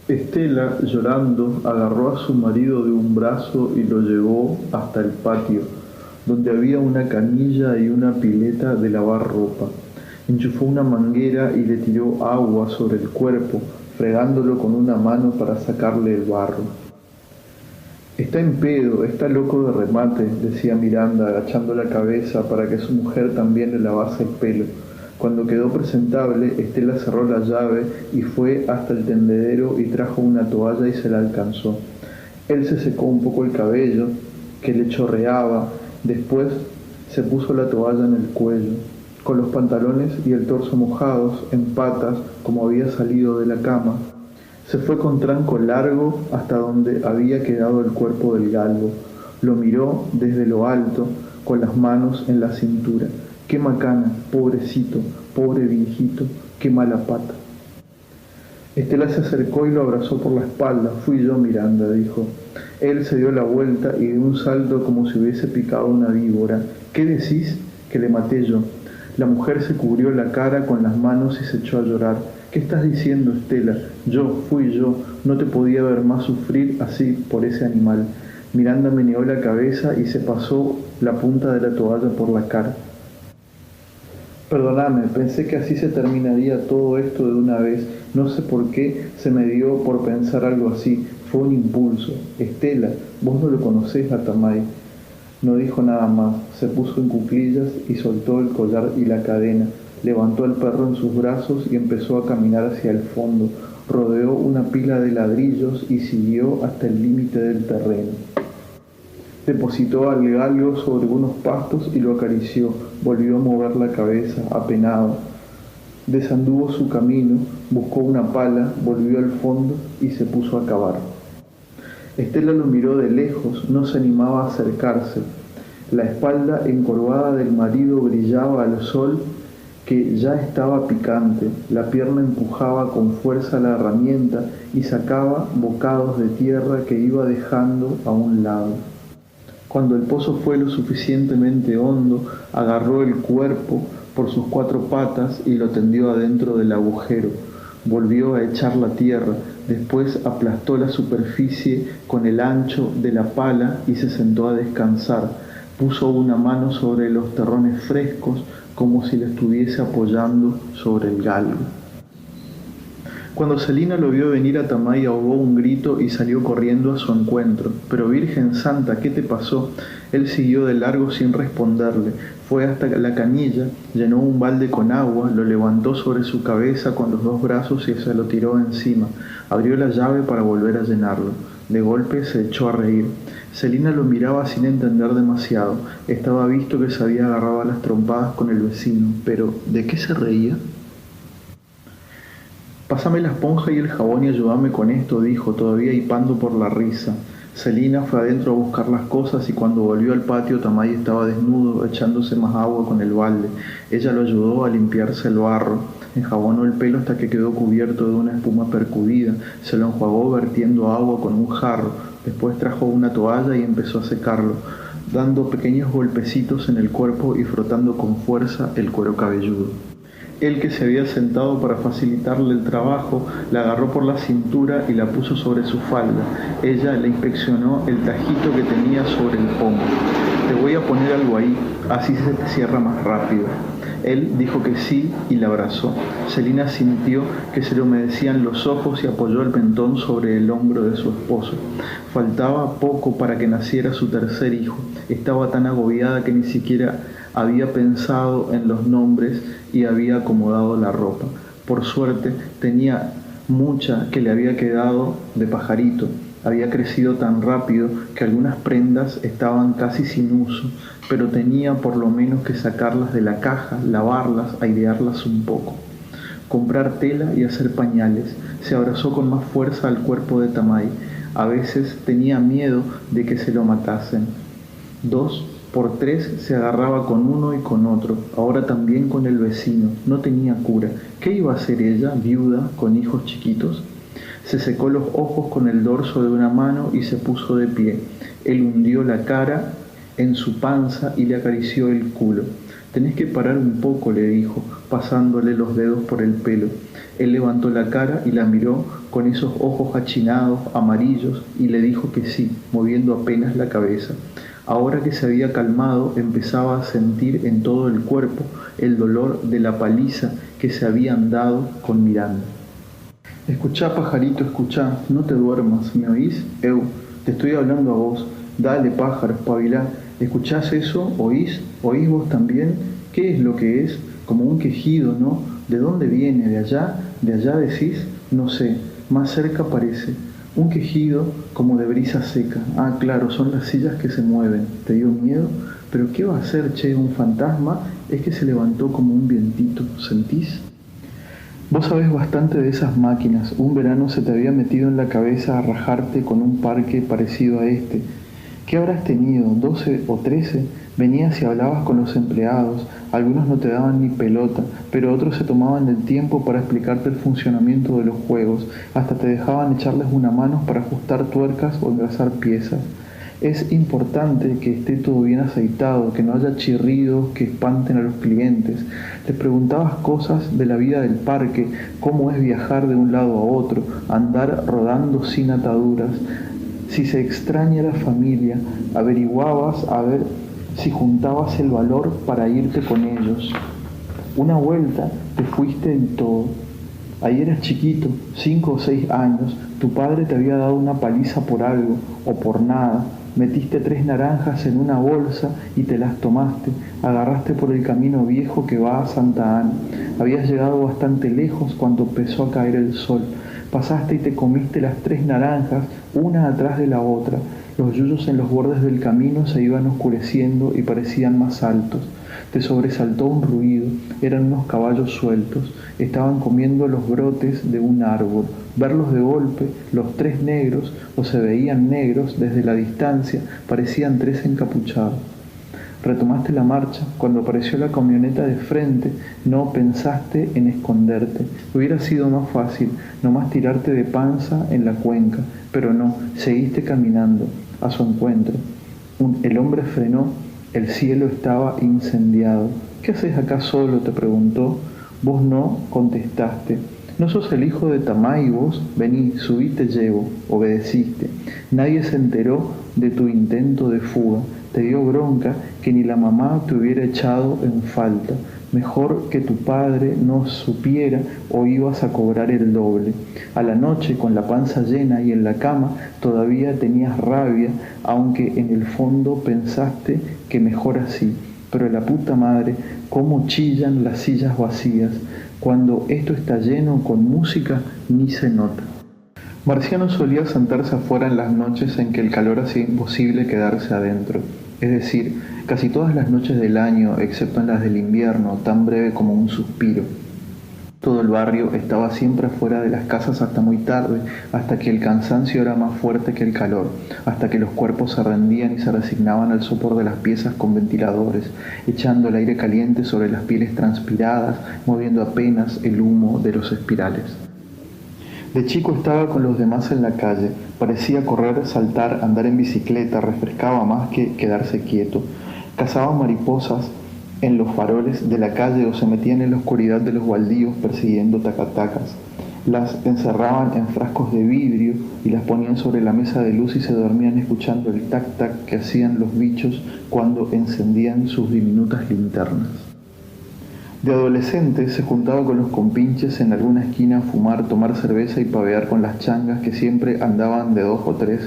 Estela, llorando, agarró a su marido de un brazo y lo llevó hasta el patio, donde había una canilla y una pileta de lavar ropa. Enchufó una manguera y le tiró agua sobre el cuerpo, fregándolo con una mano para sacarle el barro. Está en pedo, está loco de remate, decía Miranda, agachando la cabeza para que su mujer también le lavase el pelo. Cuando quedó presentable, Estela cerró la llave y fue hasta el tendedero y trajo una toalla y se la alcanzó. Él se secó un poco el cabello, que le chorreaba, después se puso la toalla en el cuello. Con los pantalones y el torso mojados, en patas, como había salido de la cama, se fue con tranco largo hasta donde había quedado el cuerpo del galgo. Lo miró desde lo alto, con las manos en la cintura. Qué macana, pobrecito, pobre viejito, qué mala pata. Estela se acercó y lo abrazó por la espalda. Fui yo, Miranda, dijo. Él se dio la vuelta y de un salto como si hubiese picado una víbora. ¿Qué decís? Que le maté yo. La mujer se cubrió la cara con las manos y se echó a llorar. ¿Qué estás diciendo, Estela? Fui yo, no te podía ver más sufrir así por ese animal. Miranda meneó la cabeza y se pasó la punta de la toalla por la cara. Perdóname, pensé que así se terminaría todo esto de una vez. No sé por qué se me dio por pensar algo así. Fue un impulso. Estela, vos no lo conocés a Tamay. No dijo nada más. Se puso en cuclillas y soltó el collar y la cadena. Levantó al perro en sus brazos y empezó a caminar hacia el fondo. Rodeó una pila de ladrillos y siguió hasta el límite del terreno. Depositó al galgo sobre unos pastos y lo acarició. Volvió a mover la cabeza, apenado. Desanduvo su camino, buscó una pala, volvió al fondo y se puso a cavar. Estela lo miró de lejos, no se animaba a acercarse. La espalda encorvada del marido brillaba al sol que ya estaba picante. La pierna empujaba con fuerza la herramienta y sacaba bocados de tierra que iba dejando a un lado. Cuando el pozo fue lo suficientemente hondo, agarró el cuerpo por sus cuatro patas y lo tendió adentro del agujero. Volvió a echar la tierra, después aplastó la superficie con el ancho de la pala y se sentó a descansar. Puso una mano sobre los terrones frescos como si la estuviese apoyando sobre el galgo. Cuando Celina lo vio venir a Tamay ahogó un grito y salió corriendo a su encuentro. «Pero Virgen Santa, ¿qué te pasó?» Él siguió de largo sin responderle. Fue hasta la canilla, llenó un balde con agua, lo levantó sobre su cabeza con los dos brazos y se lo tiró encima. Abrió la llave para volver a llenarlo. De golpe se echó a reír. Celina lo miraba sin entender demasiado. Estaba visto que se había agarrado a las trompadas con el vecino, pero ¿de qué se reía? «Pásame la esponja y el jabón y ayúdame con esto», dijo, todavía hipando por la risa. Celina fue adentro a buscar las cosas y cuando volvió al patio Tamay estaba desnudo, echándose más agua con el balde. Ella lo ayudó a limpiarse el barro, enjabonó el pelo hasta que quedó cubierto de una espuma percudida, se lo enjuagó vertiendo agua con un jarro, después trajo una toalla y empezó a secarlo, dando pequeños golpecitos en el cuerpo y frotando con fuerza el cuero cabelludo. Él, que se había sentado para facilitarle el trabajo, la agarró por la cintura y la puso sobre su falda. Ella le inspeccionó el tajito que tenía sobre el pomo. «Te voy a poner algo ahí, así se te cierra más rápido». Él dijo que sí y la abrazó. Celina sintió que se le humedecían los ojos y apoyó el mentón sobre el hombro de su esposo. Faltaba poco para que naciera su tercer hijo. Estaba tan agobiada que ni siquiera había pensado en los nombres y había acomodado la ropa. Por suerte tenía mucha que le había quedado de pajarito. Había crecido tan rápido que algunas prendas estaban casi sin uso, pero tenía por lo menos que sacarlas de la caja, lavarlas, airearlas un poco. Comprar tela y hacer pañales. Se abrazó con más fuerza al cuerpo de Tamay. A veces tenía miedo de que se lo matasen. 2 por 3 se agarraba con uno y con otro, ahora también con el vecino. No tenía cura. ¿Qué iba a hacer ella, viuda, con hijos chiquitos? Se secó los ojos con el dorso de una mano y se puso de pie. Él hundió la cara en su panza y le acarició el culo. «Tenés que parar un poco», le dijo, pasándole los dedos por el pelo. Él levantó la cara y la miró con esos ojos achinados, amarillos, y le dijo que sí, moviendo apenas la cabeza. Ahora que se había calmado, empezaba a sentir en todo el cuerpo el dolor de la paliza que se habían dado con Miranda. Escuchá, pajarito, escuchá, no te duermas, ¿me oís? Te estoy hablando a vos. Dale, pájaro, espabilá. ¿Escuchás eso? ¿Oís? ¿Oís vos también? ¿Qué es lo que es? Como un quejido, ¿no? ¿De dónde viene? ¿De allá? ¿De allá decís? No sé, más cerca parece. Un quejido como de brisa seca. Ah, claro, son las sillas que se mueven. ¿Te dio miedo? ¿Pero qué va a hacer, che? ¿Un fantasma? Es que se levantó como un vientito. ¿Sentís? Vos sabés bastante de esas máquinas. Un verano se te había metido en la cabeza a rajarte con un parque parecido a este. ¿Qué habrás tenido? ¿12 o 13? Venías y hablabas con los empleados. Algunos no te daban ni pelota, pero otros se tomaban el tiempo para explicarte el funcionamiento de los juegos. Hasta te dejaban echarles una mano para ajustar tuercas o engrasar piezas. Es importante que esté todo bien aceitado, que no haya chirridos que espanten a los clientes. Les preguntabas cosas de la vida del parque, cómo es viajar de un lado a otro, andar rodando sin ataduras. Si se extraña la familia, averiguabas a ver si juntabas el valor para irte con ellos. Una vuelta te fuiste en todo. Ahí eras chiquito, 5 o 6 años, tu padre te había dado una paliza por algo o por nada. Metiste 3 naranjas en una bolsa y te las tomaste. Agarraste por el camino viejo que va a Santa Ana. Habías llegado bastante lejos cuando empezó a caer el sol. Pasaste y te comiste las 3 naranjas, una atrás de la otra. Los yuyos en los bordes del camino se iban oscureciendo y parecían más altos. Te sobresaltó un ruido, eran unos caballos sueltos, estaban comiendo los brotes de un árbol. Verlos de golpe, los 3 negros, o se veían negros desde la distancia, parecían 3 encapuchados. Retomaste la marcha. Cuando apareció la camioneta de frente, no pensaste en esconderte. Hubiera sido más fácil, nomás tirarte de panza en la cuenca, pero no, seguiste caminando a su encuentro. El hombre frenó, el cielo estaba incendiado. ¿Qué haces acá solo?, te preguntó. Vos no contestaste. ¿No sos el hijo de Tamay vos? Vení, subí, te llevo. Obedeciste. Nadie se enteró de tu intento de fuga. Te dio bronca que ni la mamá te hubiera echado en falta. Mejor que tu padre no supiera o ibas a cobrar el doble. A la noche, con la panza llena y en la cama, todavía tenías rabia, aunque en el fondo pensaste que mejor así. Pero la puta madre, cómo chillan las sillas vacías. Cuando esto está lleno con música, ni se nota. Marciano solía sentarse afuera en las noches en que el calor hacía imposible quedarse adentro. Es decir, casi todas las noches del año, excepto en las del invierno, tan breve como un suspiro. Todo el barrio estaba siempre afuera de las casas hasta muy tarde, hasta que el cansancio era más fuerte que el calor, hasta que los cuerpos se rendían y se resignaban al sopor de las piezas con ventiladores, echando el aire caliente sobre las pieles transpiradas, moviendo apenas el humo de los espirales. De chico estaba con los demás en la calle, parecía correr, saltar, andar en bicicleta, refrescaba más que quedarse quieto. Cazaba mariposas en los faroles de la calle o se metían en la oscuridad de los baldíos persiguiendo tacatacas. Las encerraban en frascos de vidrio y las ponían sobre la mesa de luz y se dormían escuchando el tac-tac que hacían los bichos cuando encendían sus diminutas linternas. De adolescente se juntaba con los compinches en alguna esquina a fumar, tomar cerveza y pavear con las changas que siempre andaban de 2 o 3,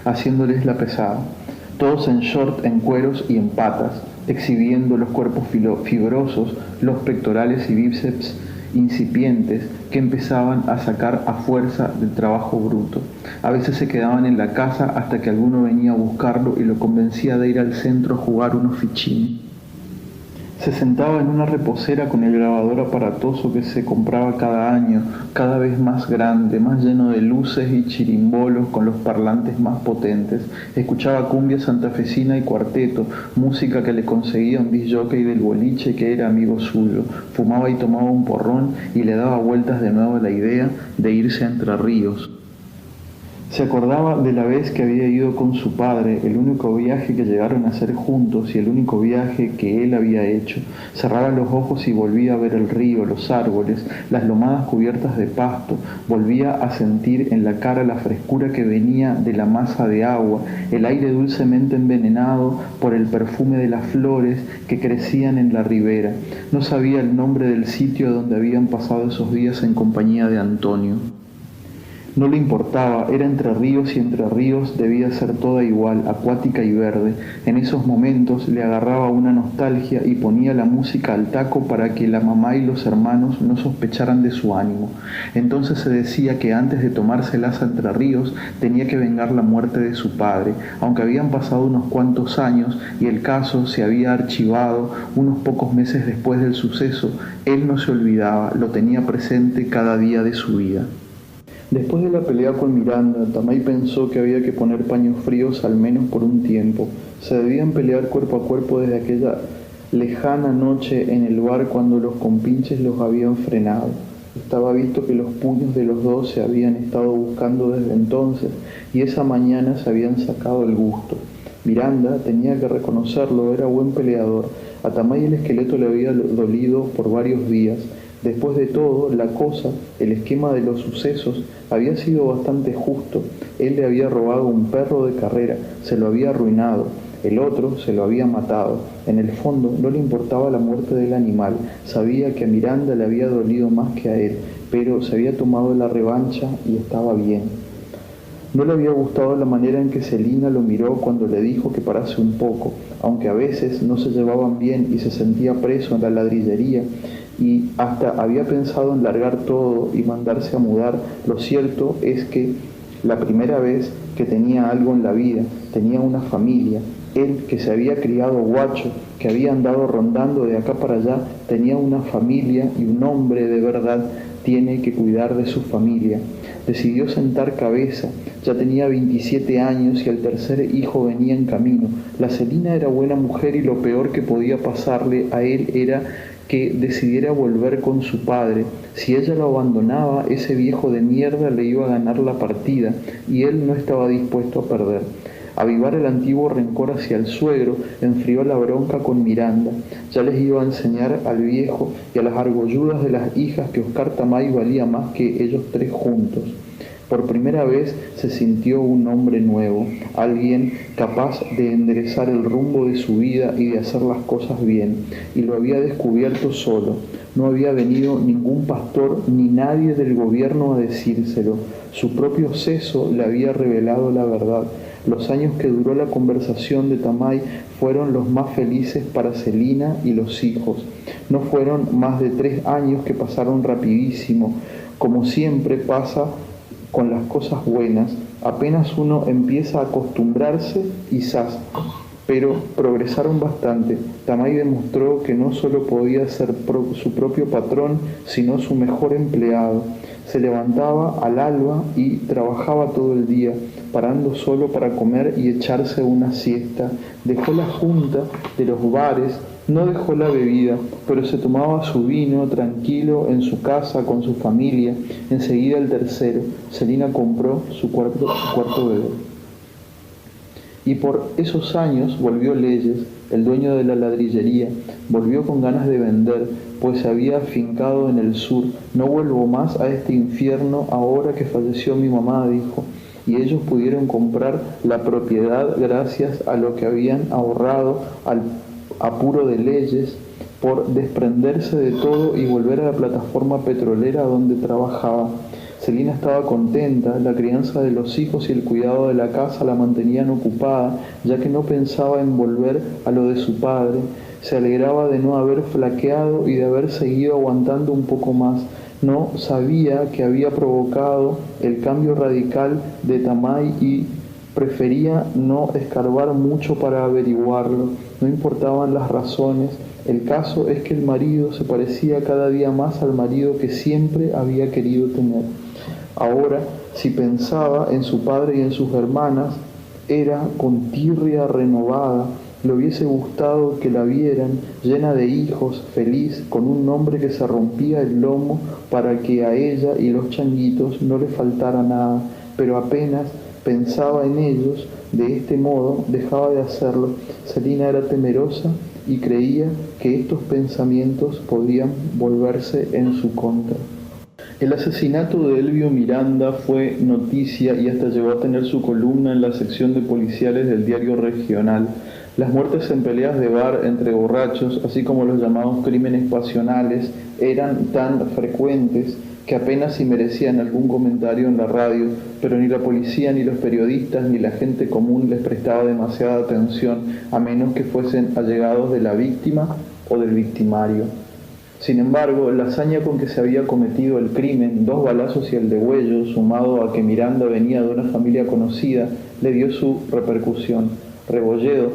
haciéndoles la pesada. Todos en short, en cueros y en patas, exhibiendo los cuerpos fibrosos, los pectorales y bíceps incipientes que empezaban a sacar a fuerza del trabajo bruto. A veces se quedaban en la casa hasta que alguno venía a buscarlo y lo convencía de ir al centro a jugar unos fichines. Se sentaba en una reposera con el grabador aparatoso que se compraba cada año, cada vez más grande, más lleno de luces y chirimbolos con los parlantes más potentes. Escuchaba cumbia santafesina y cuarteto, música que le conseguía un disc jockey del boliche que era amigo suyo. Fumaba y tomaba un porrón y le daba vueltas de nuevo la idea de irse a Entre Ríos. Se acordaba de la vez que había ido con su padre, el único viaje que llegaron a hacer juntos y el único viaje que él había hecho. Cerraba los ojos y volvía a ver el río, los árboles, las lomadas cubiertas de pasto. Volvía a sentir en la cara la frescura que venía de la masa de agua, el aire dulcemente envenenado por el perfume de las flores que crecían en la ribera. No sabía el nombre del sitio donde habían pasado esos días en compañía de Antonio. No le importaba, era Entre Ríos y Entre Ríos debía ser toda igual, acuática y verde. En esos momentos le agarraba una nostalgia y ponía la música al taco para que la mamá y los hermanos no sospecharan de su ánimo. Entonces se decía que antes de tomárselas a Entre Ríos tenía que vengar la muerte de su padre, aunque habían pasado unos cuantos años y el caso se había archivado unos pocos meses después del suceso, él no se olvidaba, lo tenía presente cada día de su vida. Después de la pelea con Miranda, Tamay pensó que había que poner paños fríos al menos por un tiempo. Se debían pelear cuerpo a cuerpo desde aquella lejana noche en el bar cuando los compinches los habían frenado. Estaba visto que los puños de los dos se habían estado buscando desde entonces y esa mañana se habían sacado el gusto. Miranda, tenía que reconocerlo, era buen peleador. A Tamay el esqueleto le había dolido por varios días. Después de todo, la cosa, el esquema de los sucesos, había sido bastante justo. Él le había robado un perro de carrera, se lo había arruinado. El otro se lo había matado. En el fondo no le importaba la muerte del animal. Sabía que a Miranda le había dolido más que a él, pero se había tomado la revancha y estaba bien. No le había gustado la manera en que Celina lo miró cuando le dijo que parase un poco, aunque a veces no se llevaban bien y se sentía preso en la ladrillería y hasta había pensado en largar todo y mandarse a mudar. Lo cierto es que la primera vez que tenía algo en la vida, tenía una familia. Él, que se había criado guacho, que había andado rondando de acá para allá, tenía una familia y un hombre de verdad tiene que cuidar de su familia. Decidió sentar cabeza, ya tenía 27 años y el tercer hijo venía en camino. La Celina era buena mujer y lo peor que podía pasarle a él era que decidiera volver con su padre. Si ella lo abandonaba, ese viejo de mierda le iba a ganar la partida y él no estaba dispuesto a perder. Avivar el antiguo rencor hacia el suegro enfrió la bronca con Miranda. Ya les iba a enseñar al viejo y a las argolludas de las hijas que Oscar Tamay valía más que ellos tres juntos. Por primera vez se sintió un hombre nuevo, alguien capaz de enderezar el rumbo de su vida y de hacer las cosas bien, y lo había descubierto solo. No había venido ningún pastor ni nadie del gobierno a decírselo. Su propio seso le había revelado la verdad. Los años que duró la conversación de Tamay fueron los más felices para Celina y los hijos. No fueron más de 3 años que pasaron rapidísimo, como siempre pasa con las cosas buenas. Apenas uno empieza a acostumbrarse y ¡zas! Pero progresaron bastante. Tamay demostró que no solo podía ser su propio patrón, sino su mejor empleado. Se levantaba al alba y trabajaba todo el día, parando solo para comer y echarse una siesta. Dejó la junta de los bares, no dejó la bebida, pero se tomaba su vino tranquilo en su casa con su familia. Enseguida el tercero, Celina compró su cuarto bebé. Y por esos años volvió Leyes, el dueño de la ladrillería, volvió con ganas de vender, pues se había afincado en el sur. No vuelvo más a este infierno ahora que falleció mi mamá, dijo, y ellos pudieron comprar la propiedad gracias a lo que habían ahorrado al apuro de Leyes por desprenderse de todo y volver a la plataforma petrolera donde trabajaba. Celina estaba contenta, la crianza de los hijos y el cuidado de la casa la mantenían ocupada, ya que no pensaba en volver a lo de su padre. Se alegraba de no haber flaqueado y de haber seguido aguantando un poco más. No sabía que había provocado el cambio radical de Tamay y prefería no escarbar mucho para averiguarlo. No importaban las razones. El caso es que el marido se parecía cada día más al marido que siempre había querido tener. Ahora, si pensaba en su padre y en sus hermanas, era con tirria renovada. Le hubiese gustado que la vieran llena de hijos, feliz, con un hombre que se rompía el lomo para que a ella y los changuitos no le faltara nada. pero apenas pensaba en ellos de este modo, dejaba de hacerlo. Celina era temerosa y creía que estos pensamientos podían volverse en su contra. El asesinato de Elvio Miranda fue noticia y hasta llegó a tener su columna en la sección de policiales del diario regional. Las muertes en peleas de bar entre borrachos, así como los llamados crímenes pasionales, eran tan frecuentes que apenas si merecían algún comentario en la radio, pero ni la policía, ni los periodistas, ni la gente común les prestaba demasiada atención, a menos que fuesen allegados de la víctima o del victimario. Sin embargo, la hazaña con que se había cometido el crimen, 2 balazos y el degüello, sumado a que Miranda venía de una familia conocida, le dio su repercusión. Rebolledo,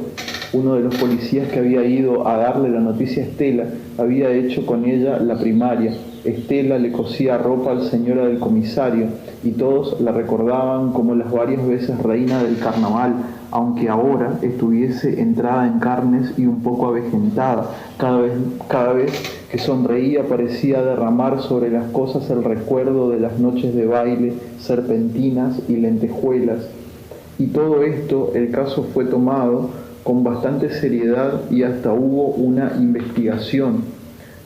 uno de los policías que había ido a darle la noticia a Estela, había hecho con ella la primaria. Estela le cosía ropa al señora del comisario y todos la recordaban como las varias veces reina del carnaval, aunque ahora estuviese entrada en carnes y un poco avejentada. Cada vez que sonreía parecía derramar sobre las cosas el recuerdo de las noches de baile, serpentinas y lentejuelas. Y todo esto, el caso fue tomado con bastante seriedad y hasta hubo una investigación.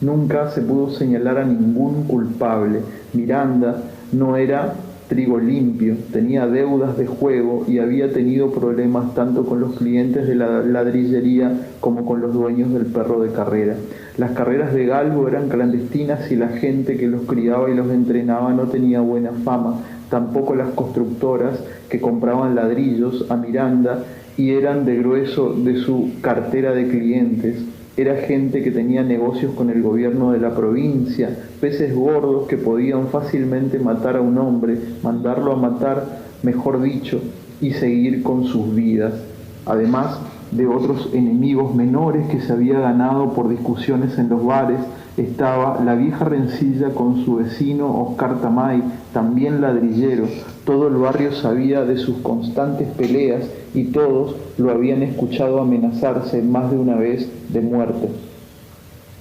Nunca se pudo señalar a ningún culpable. Miranda no era trigo limpio, tenía deudas de juego y había tenido problemas tanto con los clientes de la ladrillería como con los dueños del perro de carrera. Las carreras de galgo eran clandestinas y la gente que los criaba y los entrenaba no tenía buena fama, tampoco las constructoras que compraban ladrillos a Miranda y eran de grueso de su cartera de clientes. Era gente que tenía negocios con el gobierno de la provincia, peces gordos que podían fácilmente matar a un hombre, mandarlo a matar, mejor dicho, y seguir con sus vidas. Además de otros enemigos menores que se había ganado por discusiones en los bares, estaba la vieja rencilla con su vecino Oscar Tamay, también ladrillero. Todo el barrio sabía de sus constantes peleas y todos lo habían escuchado amenazarse más de una vez de muerte.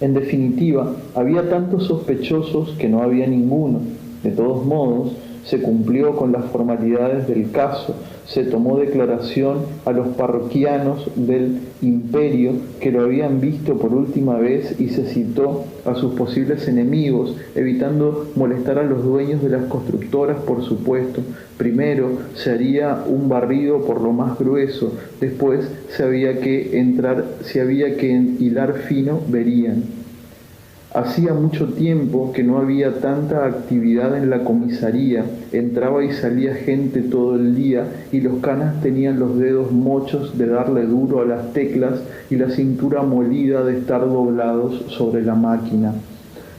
En definitiva, había tantos sospechosos que no había ninguno. De todos modos, se cumplió con las formalidades del caso, se tomó declaración a los parroquianos del imperio que lo habían visto por última vez y se citó a sus posibles enemigos, evitando molestar a los dueños de las constructoras, por supuesto. Primero se haría un barrido por lo más grueso, después si había que hilar fino, verían. Hacía mucho tiempo que no había tanta actividad en la comisaría, entraba y salía gente todo el día y los canas tenían los dedos mochos de darle duro a las teclas y la cintura molida de estar doblados sobre la máquina.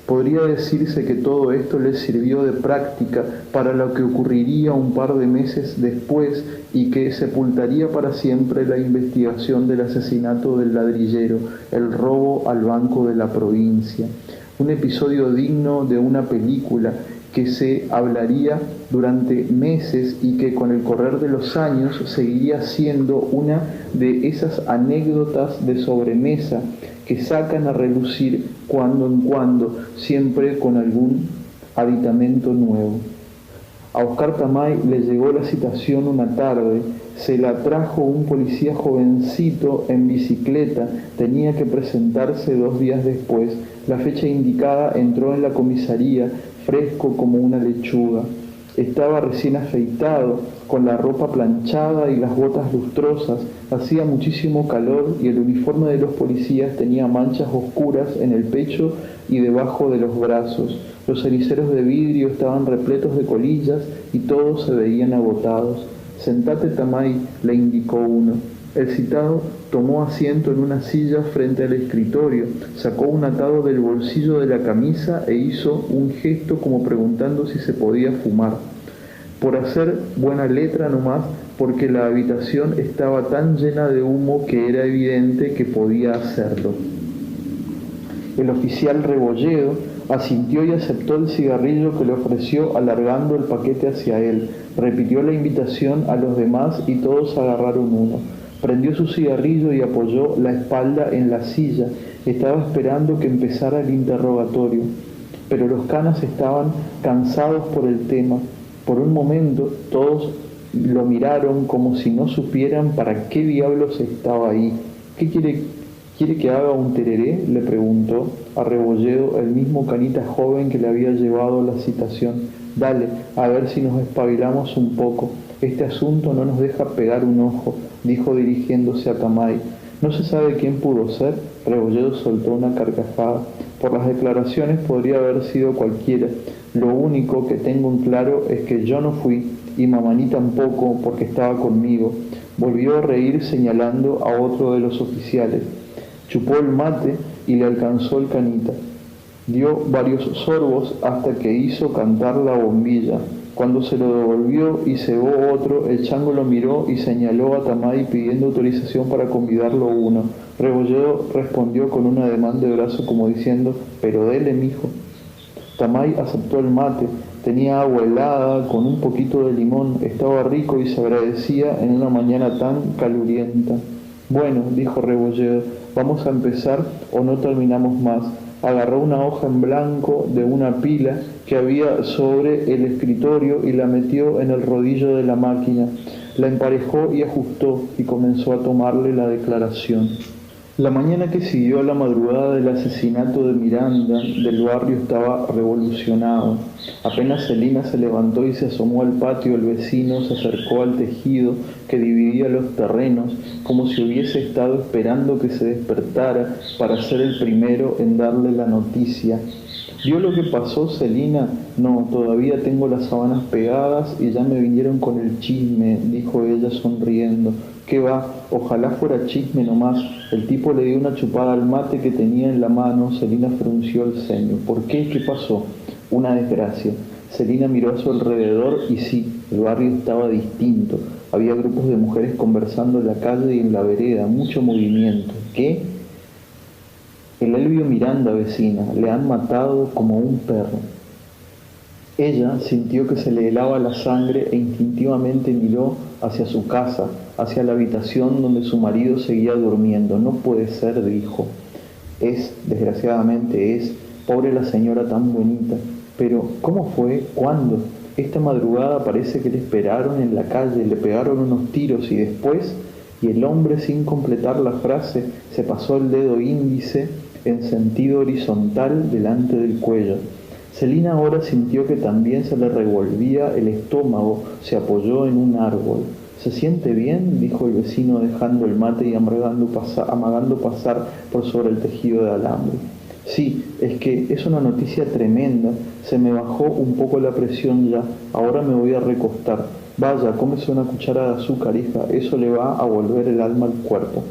Podría decirse que todo esto les sirvió de práctica para lo que ocurriría un par de meses después y que sepultaría para siempre la investigación del asesinato del ladrillero, el robo al banco de la provincia. Un episodio digno de una película que se hablaría durante meses y que con el correr de los años seguiría siendo una de esas anécdotas de sobremesa que sacan a relucir cuando en cuando, siempre con algún aditamento nuevo. A Oscar Tamay le llegó la citación una tarde, se la trajo un policía jovencito en bicicleta, tenía que presentarse 2 días después. La fecha indicada entró en la comisaría, fresco como una lechuga. Estaba recién afeitado, con la ropa planchada y las botas lustrosas. Hacía muchísimo calor y el uniforme de los policías tenía manchas oscuras en el pecho y debajo de los brazos. Los ceniceros de vidrio estaban repletos de colillas y todos se veían agotados. «Sentate, Tamay», le indicó uno. El citado tomó asiento en una silla frente al escritorio, sacó un atado del bolsillo de la camisa e hizo un gesto como preguntando si se podía fumar. Por hacer buena letra nomás, porque la habitación estaba tan llena de humo que era evidente que podía hacerlo. El oficial Rebolledo asintió y aceptó el cigarrillo que le ofreció alargando el paquete hacia él. Repitió la invitación a los demás y todos agarraron uno. Prendió su cigarrillo y apoyó la espalda en la silla. Estaba esperando que empezara el interrogatorio. Pero los canas estaban cansados por el tema, Por un momento todos lo miraron como si no supieran para qué diablos estaba ahí. ¿Qué quiere que haga un tereré?, le preguntó a Rebolledo el mismo canita joven que le había llevado la citación. Dale, a ver si nos espabilamos un poco. Este asunto no nos deja pegar un ojo, dijo dirigiéndose a Tamay. No se sabe quién pudo ser. Rebolledo soltó una carcajada. Por las declaraciones podría haber sido cualquiera. Lo único que tengo en claro es que yo no fui, y Mamaní tampoco, porque estaba conmigo. Volvió a reír señalando a otro de los oficiales. Chupó el mate y le alcanzó el canita. Dio varios sorbos hasta que hizo cantar la bombilla. Cuando se lo devolvió y cebó otro, el chango lo miró y señaló a Tamay pidiendo autorización para convidarlo uno. Rebolledo respondió con un ademán de brazo como diciendo, pero dele, mijo. Tamay aceptó el mate. Tenía agua helada con un poquito de limón. Estaba rico y se agradecía en una mañana tan calurienta. Bueno, dijo Rebolledo, vamos a empezar o no terminamos más. Agarró una hoja en blanco de una pila que había sobre el escritorio y la metió en el rodillo de la máquina. La emparejó y ajustó y comenzó a tomarle la declaración. La mañana que siguió a la madrugada del asesinato de Miranda, del barrio estaba revolucionado. Apenas Celina se levantó y se asomó al patio, el vecino se acercó al tejido que dividía los terrenos, como si hubiese estado esperando que se despertara para ser el primero en darle la noticia. ¿Vio lo que pasó, Celina? No, todavía tengo las sábanas pegadas y ya me vinieron con el chisme, dijo ella sonriendo. ¿Qué va? Ojalá fuera chisme nomás. El tipo le dio una chupada al mate que tenía en la mano. Celina frunció el ceño. ¿Por qué? ¿Qué pasó? Una desgracia. Celina miró a su alrededor y sí, el barrio estaba distinto. Había grupos de mujeres conversando en la calle y en la vereda, mucho movimiento. ¿Qué? El Elvio Miranda, vecina, le han matado como un perro. Ella sintió que se le helaba la sangre e instintivamente miró hacia su casa, hacia la habitación donde su marido seguía durmiendo. No puede ser, dijo. Desgraciadamente es, pobre la señora tan bonita. Pero, ¿cómo fue? ¿Cuándo? Esta madrugada parece que le esperaron en la calle, le pegaron unos tiros y después, y el hombre sin completar la frase se pasó el dedo índice en sentido horizontal delante del cuello. Celina ahora sintió que también se le revolvía el estómago, se apoyó en un árbol. ¿Se siente bien?, dijo el vecino dejando el mate y amagando pasar por sobre el tejido de alambre. Sí, es que es una noticia tremenda, se me bajó un poco la presión ya, ahora me voy a recostar. Vaya, cómese una cuchara de azúcar, hija, eso le va a volver el alma al cuerpo.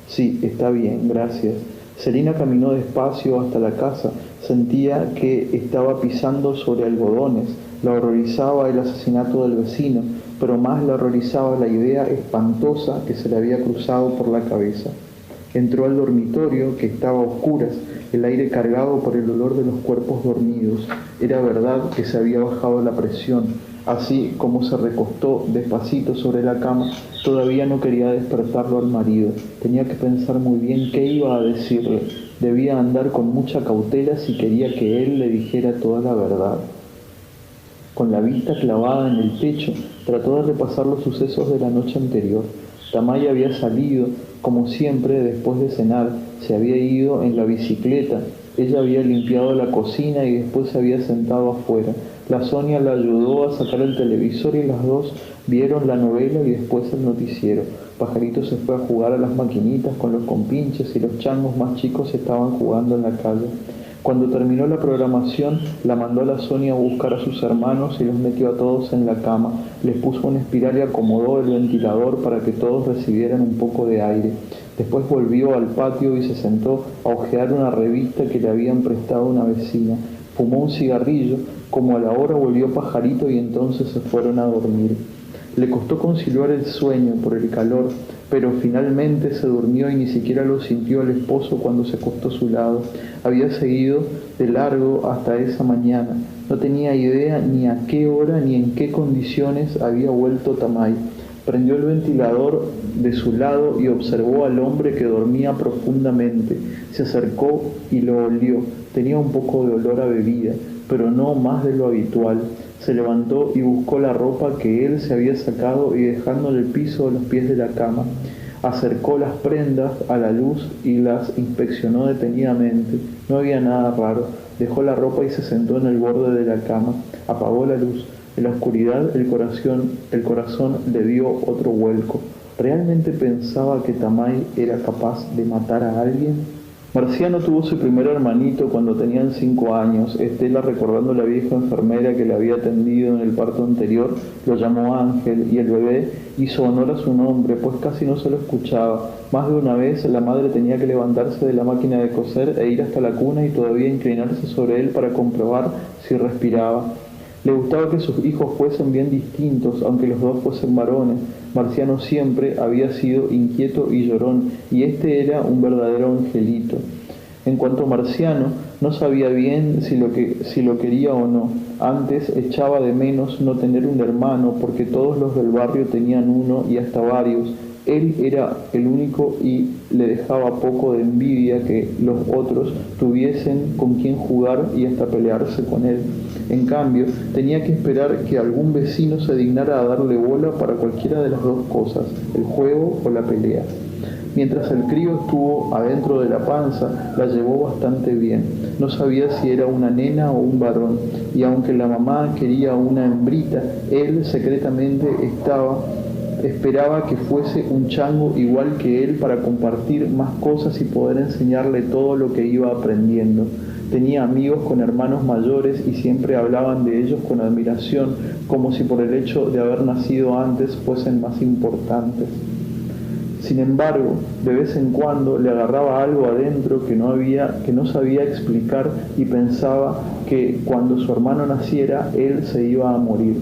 Sí, está bien, gracias. Celina caminó despacio hasta la casa. Sentía que estaba pisando sobre algodones. La horrorizaba el asesinato del vecino, pero más la horrorizaba la idea espantosa que se le había cruzado por la cabeza. Entró al dormitorio, que estaba a oscuras, el aire cargado por el olor de los cuerpos dormidos. Era verdad que se había bajado la presión. Así como se recostó despacito sobre la cama, todavía no quería despertarlo al marido. Tenía que pensar muy bien qué iba a decirle. Debía andar con mucha cautela si quería que él le dijera toda la verdad. Con la vista clavada en el techo, trató de repasar los sucesos de la noche anterior. Tamay había salido, como siempre, después de cenar. Se había ido en la bicicleta. Ella había limpiado la cocina y después se había sentado afuera. La Sonia la ayudó a sacar el televisor y las dos vieron la novela y después el noticiero. Pajarito se fue a jugar a las maquinitas con los compinches y los changos más chicos estaban jugando en la calle. Cuando terminó la programación, la mandó a la Sonia a buscar a sus hermanos y los metió a todos en la cama. Les puso una espiral y acomodó el ventilador para que todos recibieran un poco de aire. Después volvió al patio y se sentó a hojear una revista que le habían prestado una vecina. Fumó un cigarrillo, como a la hora volvió Pajarito y entonces se fueron a dormir. Le costó conciliar el sueño por el calor, pero finalmente se durmió y ni siquiera lo sintió el esposo cuando se acostó a su lado. Había seguido de largo hasta esa mañana. No tenía idea ni a qué hora ni en qué condiciones había vuelto Tamay. Prendió el ventilador de su lado y observó al hombre que dormía profundamente. Se acercó y lo olió. Tenía un poco de olor a bebida, pero no más de lo habitual. Se levantó y buscó la ropa que él se había sacado y dejando en el piso a los pies de la cama. Acercó las prendas a la luz y las inspeccionó detenidamente. No había nada raro. Dejó la ropa y se sentó en el borde de la cama. Apagó la luz. En la oscuridad el corazón le dio otro vuelco. ¿Realmente pensaba que Tamay era capaz de matar a alguien? Marciano tuvo su primer hermanito cuando tenían 5 años. Estela, recordando a la vieja enfermera que le había atendido en el parto anterior, lo llamó Ángel, y el bebé hizo honor a su nombre, pues casi no se lo escuchaba. Más de una vez la madre tenía que levantarse de la máquina de coser e ir hasta la cuna y todavía inclinarse sobre él para comprobar si respiraba. Le gustaba que sus hijos fuesen bien distintos, aunque los dos fuesen varones. Marciano siempre había sido inquieto y llorón, y este era un verdadero angelito. En cuanto a Marciano, no sabía bien si lo quería o no. Antes echaba de menos no tener un hermano, porque todos los del barrio tenían uno y hasta varios. Él era el único y le dejaba poco de envidia que los otros tuviesen con quien jugar y hasta pelearse con él. En cambio, tenía que esperar que algún vecino se dignara a darle bola para cualquiera de las dos cosas, el juego o la pelea. Mientras el crío estuvo adentro de la panza, la llevó bastante bien. No sabía si era una nena o un varón, y aunque la mamá quería una hembrita, él secretamente esperaba que fuese un chango igual que él para compartir más cosas y poder enseñarle todo lo que iba aprendiendo. Tenía amigos con hermanos mayores y siempre hablaban de ellos con admiración, como si por el hecho de haber nacido antes fuesen más importantes. Sin embargo, de vez en cuando le agarraba algo adentro que no sabía explicar y pensaba que cuando su hermano naciera, él se iba a morir.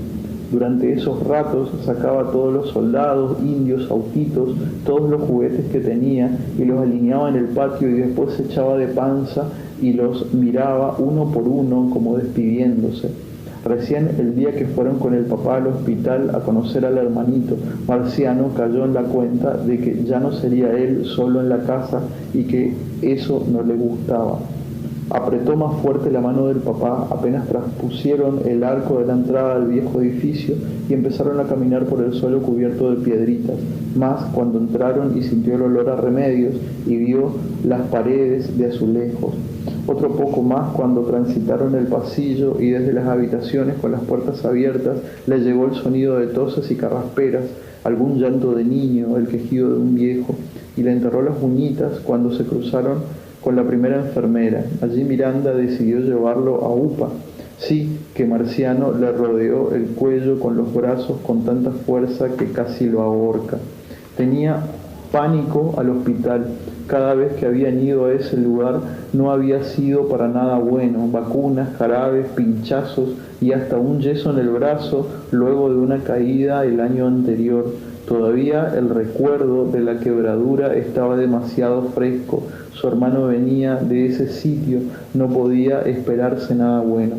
Durante esos ratos sacaba todos los soldados, indios, autitos, todos los juguetes que tenía y los alineaba en el patio y después se echaba de panza y los miraba uno por uno como despidiéndose. Recién el día que fueron con el papá al hospital a conocer al hermanito, Marciano cayó en la cuenta de que ya no sería él solo en la casa y que eso no le gustaba. Apretó más fuerte la mano del papá apenas traspusieron el arco de la entrada al viejo edificio y empezaron a caminar por el suelo cubierto de piedritas. Más cuando entraron y sintió el olor a remedios y vio las paredes de azulejos. Otro poco más cuando transitaron el pasillo y desde las habitaciones con las puertas abiertas le llegó el sonido de toses y carrasperas, algún llanto de niño, el quejido de un viejo, y le enterró las uñitas cuando se cruzaron con la primera enfermera. Allí Miranda decidió llevarlo a UPA. Sí, que Marciano le rodeó el cuello con los brazos con tanta fuerza que casi lo ahorca. Tenía pánico al hospital. Cada vez que habían ido a ese lugar no había sido para nada bueno. Vacunas, jarabes, pinchazos y hasta un yeso en el brazo luego de una caída el año anterior. Todavía el recuerdo de la quebradura estaba demasiado fresco. Su hermano venía de ese sitio, no podía esperarse nada bueno.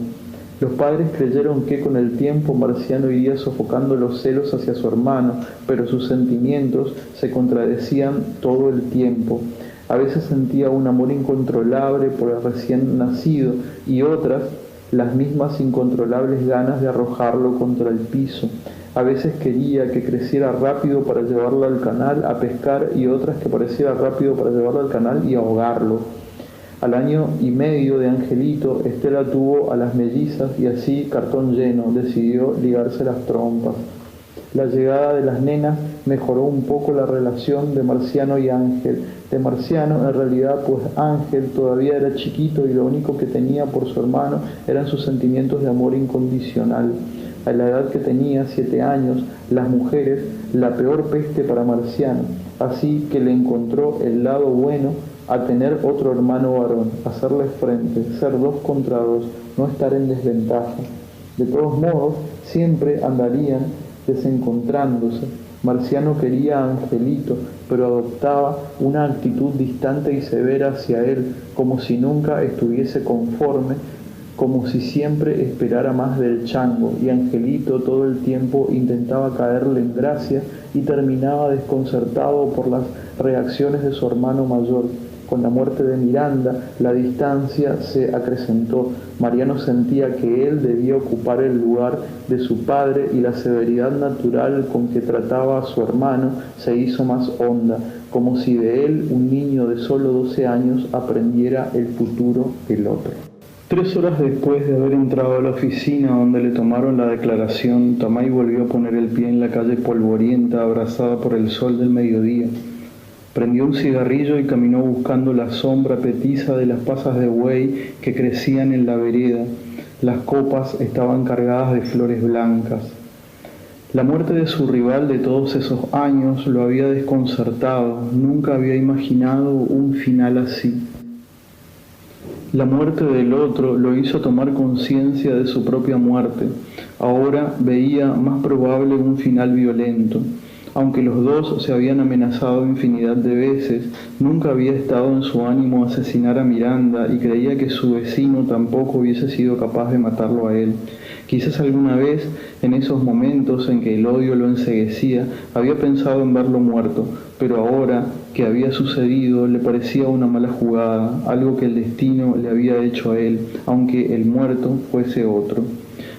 Los padres creyeron que con el tiempo Marciano iría sofocando los celos hacia su hermano, pero sus sentimientos se contradecían todo el tiempo. A veces sentía un amor incontrolable por el recién nacido y otras las mismas incontrolables ganas de arrojarlo contra el piso. A veces quería que creciera rápido para llevarlo al canal a pescar y otras que pareciera rápido para llevarlo al canal y ahogarlo. Al año y medio de Angelito, Estela tuvo a las mellizas y así, cartón lleno, decidió ligarse las trompas. La llegada de las nenas mejoró un poco la relación de Marciano y Ángel. De Marciano, en realidad, pues Ángel todavía era chiquito y lo único que tenía por su hermano eran sus sentimientos de amor incondicional. A la edad que tenía, 7 años, las mujeres, la peor peste para Marciano, así que le encontró el lado bueno a tener otro hermano varón, hacerle frente, ser 2 contra 2, no estar en desventaja. De todos modos, siempre andarían desencontrándose. Marciano quería a Angelito, pero adoptaba una actitud distante y severa hacia él, como si nunca estuviese conforme, como si siempre esperara más del chango, y Angelito todo el tiempo intentaba caerle en gracia y terminaba desconcertado por las reacciones de su hermano mayor. Con la muerte de Miranda, la distancia se acrecentó. Mariano sentía que él debía ocupar el lugar de su padre y la severidad natural con que trataba a su hermano se hizo más honda, como si de él, un niño de solo 12 años, aprendiera el futuro del otro. 3 horas después de haber entrado a la oficina donde le tomaron la declaración, Tamay volvió a poner el pie en la calle polvorienta, abrazada por el sol del mediodía. Prendió un cigarrillo y caminó buscando la sombra petiza de las pasas de buey que crecían en la vereda. Las copas estaban cargadas de flores blancas. La muerte de su rival de todos esos años lo había desconcertado. Nunca había imaginado un final así. La muerte del otro lo hizo tomar conciencia de su propia muerte. Ahora veía más probable un final violento. Aunque los dos se habían amenazado infinidad de veces, nunca había estado en su ánimo asesinar a Miranda y creía que su vecino tampoco hubiese sido capaz de matarlo a él. Quizás alguna vez, en esos momentos en que el odio lo enceguecía, había pensado en verlo muerto, pero ahora que había sucedido le parecía una mala jugada, algo que el destino le había hecho a él, aunque el muerto fuese otro.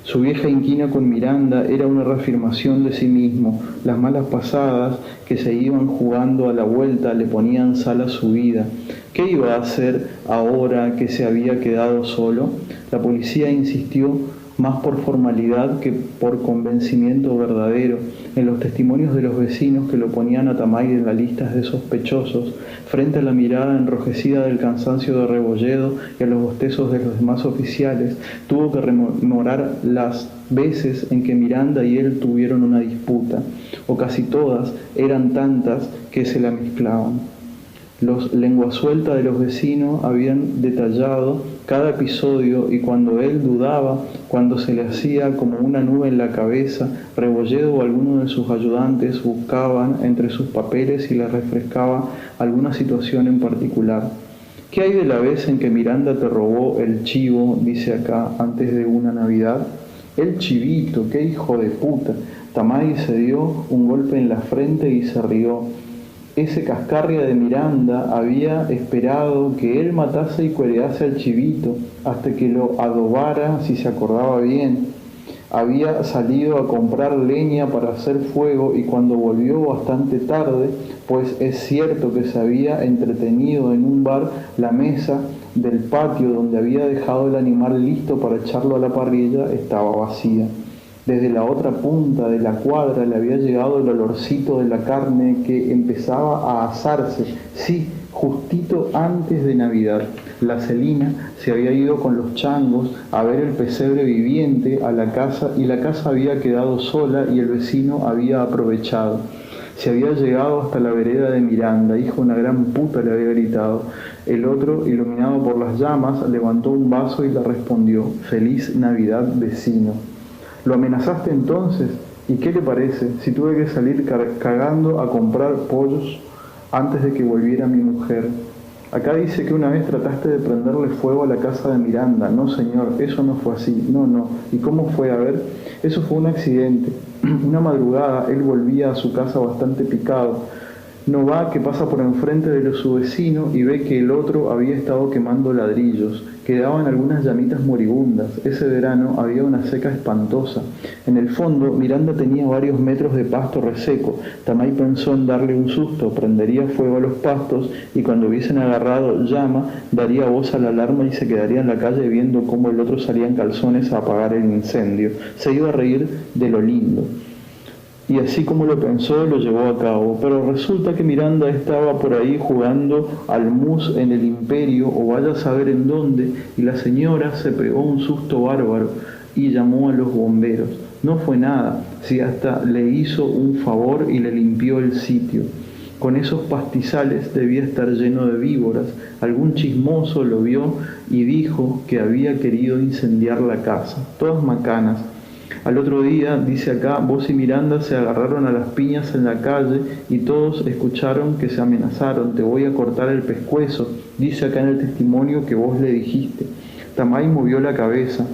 Su vieja inquina con Miranda era una reafirmación de sí mismo. Las malas pasadas que se iban jugando a la vuelta le ponían sal a su vida. ¿Qué iba a hacer ahora que se había quedado solo? La policía insistió más por formalidad que por convencimiento verdadero, en los testimonios de los vecinos que lo ponían a Tamay en la lista de sospechosos, frente a la mirada enrojecida del cansancio de Rebolledo y a los bostezos de los demás oficiales, tuvo que rememorar las veces en que Miranda y él tuvieron una disputa, o casi todas eran tantas que se la mezclaban. Los lenguasuelta de los vecinos habían detallado cada episodio y cuando él dudaba, cuando se le hacía como una nube en la cabeza, Rebolledo o alguno de sus ayudantes buscaban entre sus papeles y le refrescaba alguna situación en particular. ¿Qué hay de la vez en que Miranda te robó el chivo, dice acá, antes de una Navidad? El chivito, qué hijo de puta. Tamay se dio un golpe en la frente y se rió. Ese cascarria de Miranda había esperado que él matase y cuerease al chivito hasta que lo adobara, si se acordaba bien. Había salido a comprar leña para hacer fuego y cuando volvió bastante tarde, pues es cierto que se había entretenido en un bar, la mesa del patio donde había dejado el animal listo para echarlo a la parrilla estaba vacía. Desde la otra punta de la cuadra le había llegado el olorcito de la carne que empezaba a asarse, sí, justito antes de Navidad. La Celina se había ido con los changos a ver el pesebre viviente a la casa y la casa había quedado sola y el vecino había aprovechado. Se había llegado hasta la vereda de Miranda. Hijo de una gran puta, le había gritado. El otro, iluminado por las llamas, levantó un vaso y le respondió: Feliz Navidad, vecino. ¿Lo amenazaste entonces? ¿Y qué le parece si tuve que salir cagando a comprar pollos antes de que volviera mi mujer? Acá dice que una vez trataste de prenderle fuego a la casa de Miranda. No, señor, eso no fue así. No. ¿Y cómo fue? A ver, eso fue un accidente. Una madrugada él volvía a su casa bastante picado. No va que pasa por enfrente de su vecino y ve que el otro había estado quemando ladrillos. Quedaban algunas llamitas moribundas. Ese verano había una seca espantosa. En el fondo, Miranda tenía varios metros de pasto reseco. Tamay pensó en darle un susto, prendería fuego a los pastos y cuando hubiesen agarrado llama, daría voz a la alarma y se quedaría en la calle viendo cómo el otro salía en calzones a apagar el incendio. Se iba a reír de lo lindo. Y así como lo pensó, lo llevó a cabo. Pero resulta que Miranda estaba por ahí jugando al mus en el Imperio, o vaya a saber en dónde, y la señora se pegó un susto bárbaro y llamó a los bomberos. No fue nada, si hasta le hizo un favor y le limpió el sitio. Con esos pastizales debía estar lleno de víboras. Algún chismoso lo vio y dijo que había querido incendiar la casa. Todas macanas. Al otro día, dice acá, vos y Miranda se agarraron a las piñas en la calle y todos escucharon que se amenazaron. Te voy a cortar el pescuezo, dice acá en el testimonio que vos le dijiste. Tamay movió la cabeza.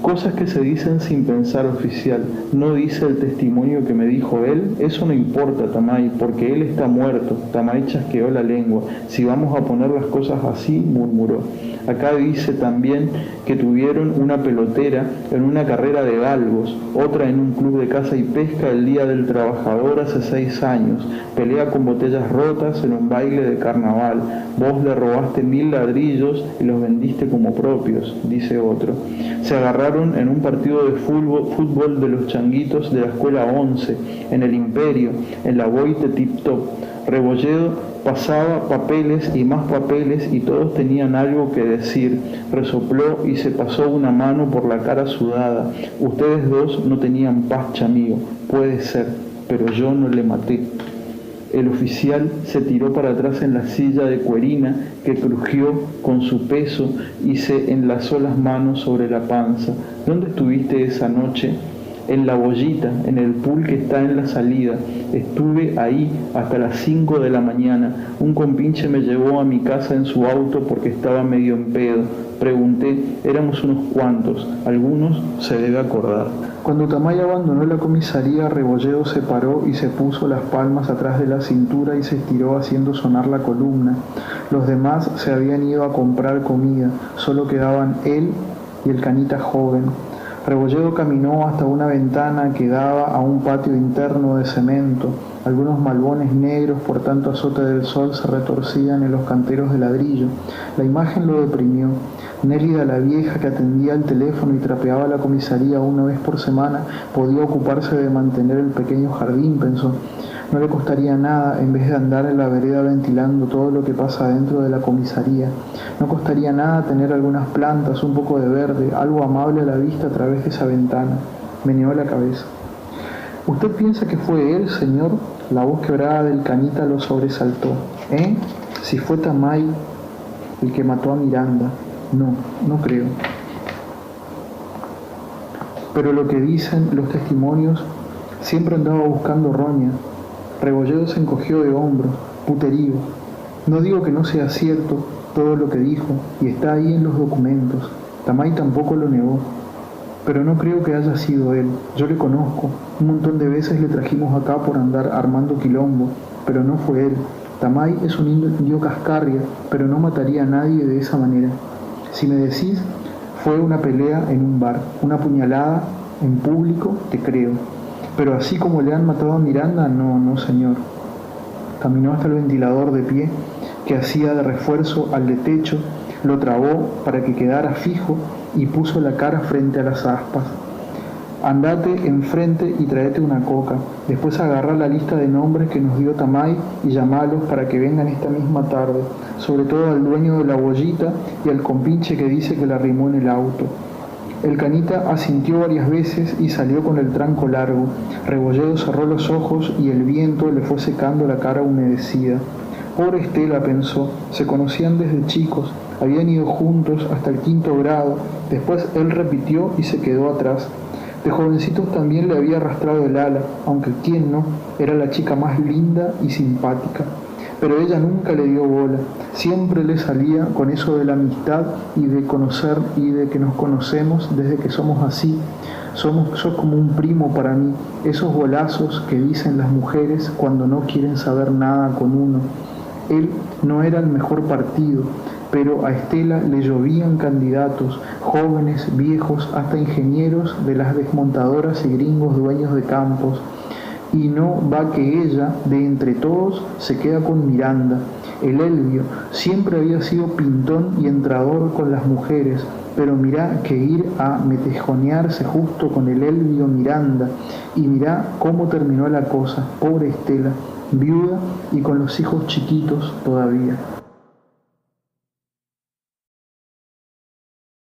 Cosas que se dicen sin pensar, oficial. ¿No dice el testimonio que me dijo él? Eso no importa, Tamay, porque él está muerto. Tamay chasqueó la lengua. Si vamos a poner las cosas así, murmuró. Acá dice también que tuvieron una pelotera en una carrera de galgos, otra en un club de caza y pesca el Día del Trabajador hace 6 años, pelea con botellas rotas en un baile de carnaval, vos le robaste 1000 ladrillos y los vendiste como propios, dice otro. Se agarraron en un partido de fútbol de los changuitos de la escuela 11, en el Imperio, en la Boite Tip Top. Rebolledo pasaba papeles y más papeles y todos tenían algo que decir. Resopló y se pasó una mano por la cara sudada. Ustedes dos no tenían paz, chamío. Puede ser, pero yo no le maté. El oficial se tiró para atrás en la silla de cuerina que crujió con su peso y se enlazó las manos sobre la panza. ¿Dónde estuviste esa noche? En la bollita, en el pool que está en la salida. Estuve ahí hasta las 5 de la mañana. Un compinche me llevó a mi casa en su auto porque estaba medio en pedo. Pregunté, éramos unos cuantos, algunos se debe acordar. Cuando Tamay abandonó la comisaría, Rebolledo se paró y se puso las palmas atrás de la cintura y se estiró haciendo sonar la columna. Los demás se habían ido a comprar comida, solo quedaban él y el canita joven. Rebolledo caminó hasta una ventana que daba a un patio interno de cemento. Algunos malbones negros por tanto azote del sol se retorcían en los canteros de ladrillo. La imagen lo deprimió. Nélida, la vieja que atendía el teléfono y trapeaba la comisaría una vez por semana, podía ocuparse de mantener el pequeño jardín, pensó. No le costaría nada en vez de andar en la vereda ventilando todo lo que pasa dentro de la comisaría. No costaría nada tener algunas plantas, un poco de verde, algo amable a la vista a través de esa ventana. Meneó la cabeza. ¿Usted piensa que fue él, señor? La voz quebrada del canita lo sobresaltó. ¿Eh? Si fue Tamay el que mató a Miranda. No, no creo. Pero lo que dicen los testimonios, siempre andaba buscando roña. Rebolledo se encogió de hombros. Puterío. No digo que no sea cierto todo lo que dijo, y está ahí en los documentos. Tamay tampoco lo negó. Pero no creo que haya sido él. Yo le conozco. Un montón de veces le trajimos acá por andar armando quilombo, pero no fue él. Tamay es un indio cascarria, pero no mataría a nadie de esa manera. Si me decís, fue una pelea en un bar, una puñalada en público, te creo. Pero así como le han matado a Miranda, no, señor. Caminó hasta el ventilador de pie, que hacía de refuerzo al de techo, lo trabó para que quedara fijo y puso la cara frente a las aspas. Andate enfrente y traete una coca. Después agarrá la lista de nombres que nos dio Tamay y llamalos para que vengan esta misma tarde. Sobre todo al dueño de la bollita y al compinche que dice que la arrimó en el auto. El canita asintió varias veces y salió con el tranco largo. Rebolledo cerró los ojos y el viento le fue secando la cara humedecida. Pobre Estela, pensó, se conocían desde chicos, habían ido juntos hasta el 5º grado, después él repitió y se quedó atrás. De jovencitos también le había arrastrado el ala, aunque quién no, era la chica más linda y simpática. Pero ella nunca le dio bola, siempre le salía con eso de la amistad y de conocer y de que nos conocemos desde que somos así. Sos como un primo para mí, esos golazos que dicen las mujeres cuando no quieren saber nada con uno. Él no era el mejor partido, pero a Estela le llovían candidatos, jóvenes, viejos, hasta ingenieros de las desmontadoras y gringos dueños de campos. Y no va que ella, de entre todos, se queda con Miranda. El Elvio siempre había sido pintón y entrador con las mujeres, pero mirá que ir a metejonearse justo con el Elvio Miranda, y mirá cómo terminó la cosa, pobre Estela, viuda y con los hijos chiquitos todavía.